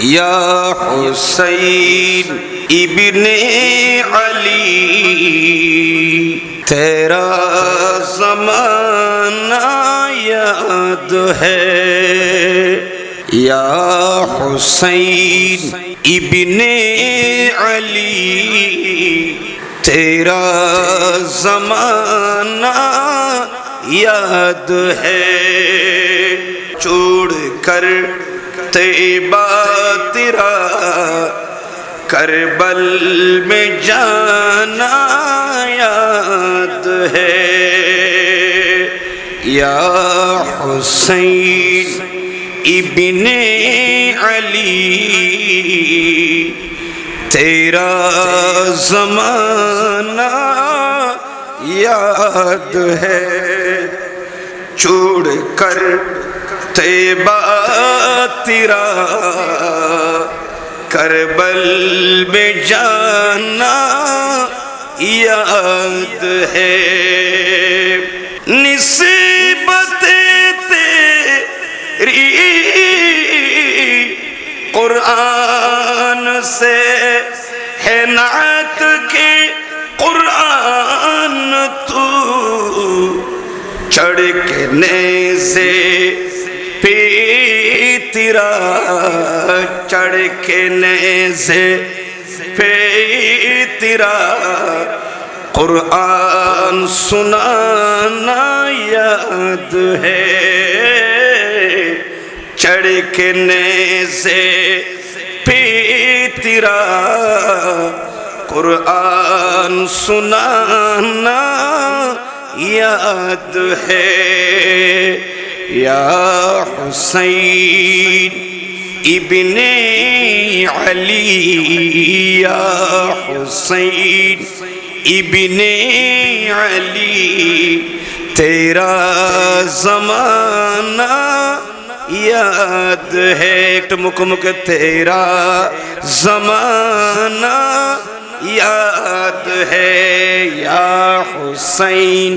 یا حسین ابن علی تیرا زمانہ یاد ہے، یا حسین ابن علی تیرا زمانہ یاد ہے، چھوڑ کر طیبہ تیرا کربل میں جانا یاد ہے، یا حسین ابن علی تیرا زمانہ یاد ہے، چھوڑ کر طیبہ تیرا کربل میں جانا یاد ہے، نسبت تیری قرآن سے ہے نعت کے قرآن تو، چڑھ کے نیزے پہ تیرا چڑھ کے نیزے پہ تیرا قرآن سنانا یاد ہے، چڑھ کے نیزے پہ تیرا قرآن سنانا یاد ہے، یا حسین ابن علی یا حسین ابن علی تیرا زمانہ یاد ہے، ایک مکمک تیرا زمانہ یاد ہے، یا حسین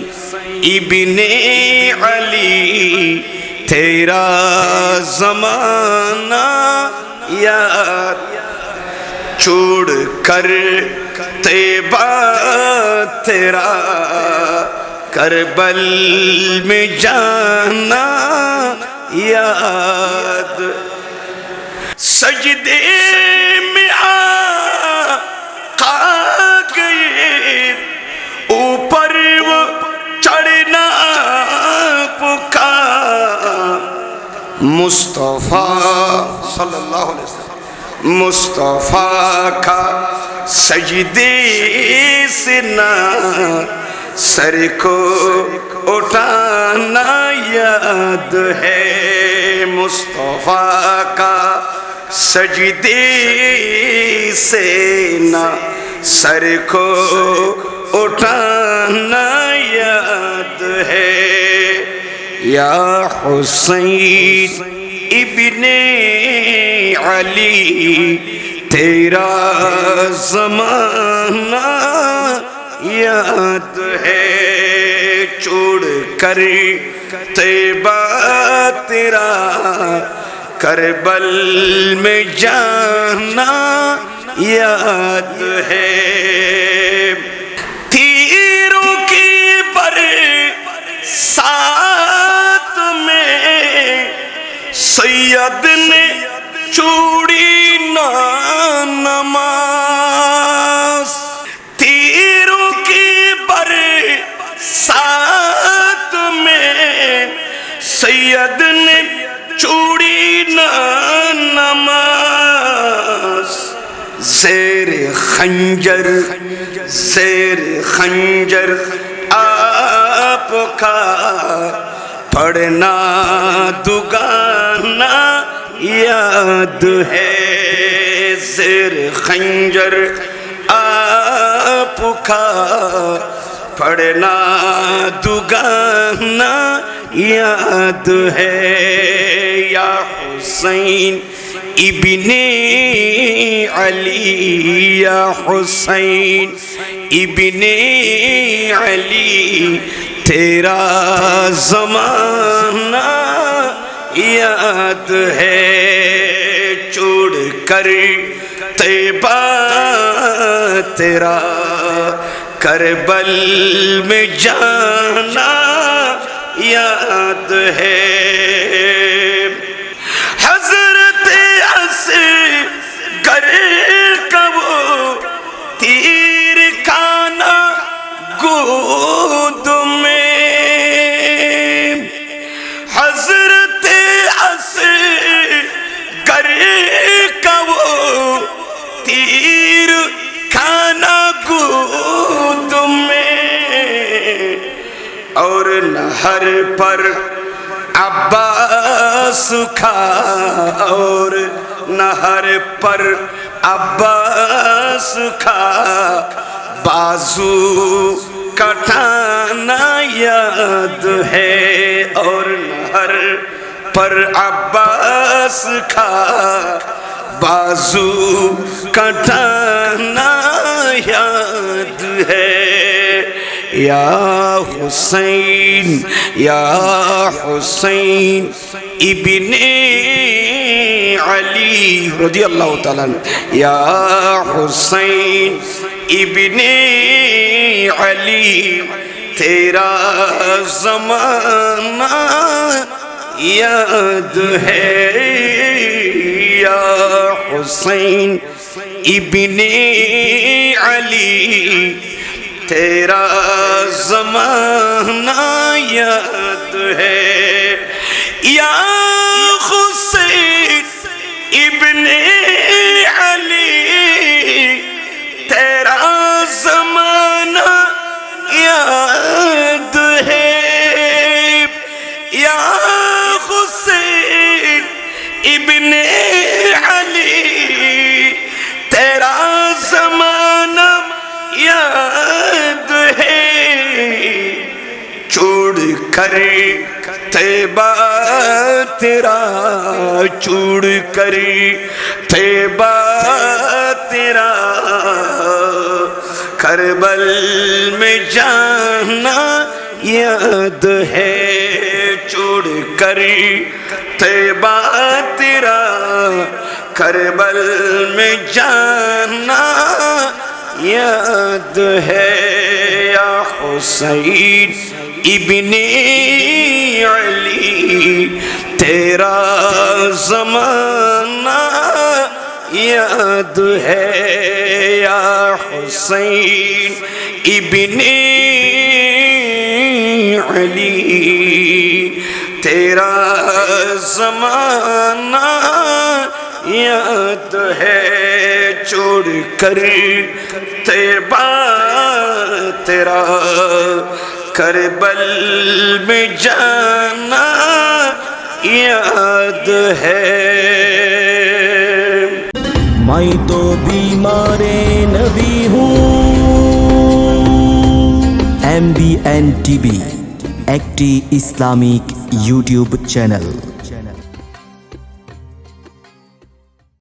ابن علی تیرا زمانہ یاد، چھوڑ کر طیبہ تیرا کربل میں جانا یاد، سجدے میں آقا گئے اوپر وہ چڑھنا پکار، مصطفیٰ صلی اللہ علیہ وسلم مصطفیٰ کا سجدے سے نہ سر کو اٹھانا یاد ہے، مصطفیٰ کا سجدے سے نہ سر کو اٹھانا یاد ہے، یا حسین ابن علی تیرا زمانہ یاد ہے، چھوڑ کر طیبہ تیرا کربل میں جانا یاد ہے، تیروں کی برسات میں سید نے چوڑی نہ نماز، تیروں کی برسات میں سید نے چوڑی نہ نماز، زیر خنجر آپ کا پڑھنا دگانا یاد ہے، زیر خنجر آپ کا پڑھنا دگانا یاد ہے، یا حسین ابن علی یا حسین ابن علی تیرا زمانہ یاد ہے، چھوڑ کر طیبہ تیرا کربل میں جانا یاد ہے حضرت اصغر کا وہ تیر کھانا گود میں حضرت اصغر کا وہ تیر کھانا گود میں اور نہر پر عباس کھا اور نہر پر عباس کھا بازو کٹانا یاد ہے اور نہر پر عباس کھا بازو کٹانا یاد ہے یا حسین ابن علی رضی اللہ تعالیٰ عنہ یا حسین ابن علی تیرا زمانہ یاد ہے یا حسین ابن علی تیرا زمانہ یاد ہے یا حسین ابن علی تیرا زمانہ یاد ہے یا حسین ابن علی تیرا زمانہ یاد ہے چھوڑ کر طیبہ تیرا چھوڑ کر طیبہ تیرا کربل میں جانا یاد ہے چھوڑ کر طیبہ تیرا کربل میں جانا یاد ہے یا حسین ابن علی تیرا زمانہ یاد ہے یا حسین ابن علی تیرا زمانہ یاد ہے چھوڑ کر طیبہ تیرا کربل میں جانا یاد ہے میں تو بیمار نبی ہوں MBN TV একটি ইসলামিক ইউটিউব চ্যানেল।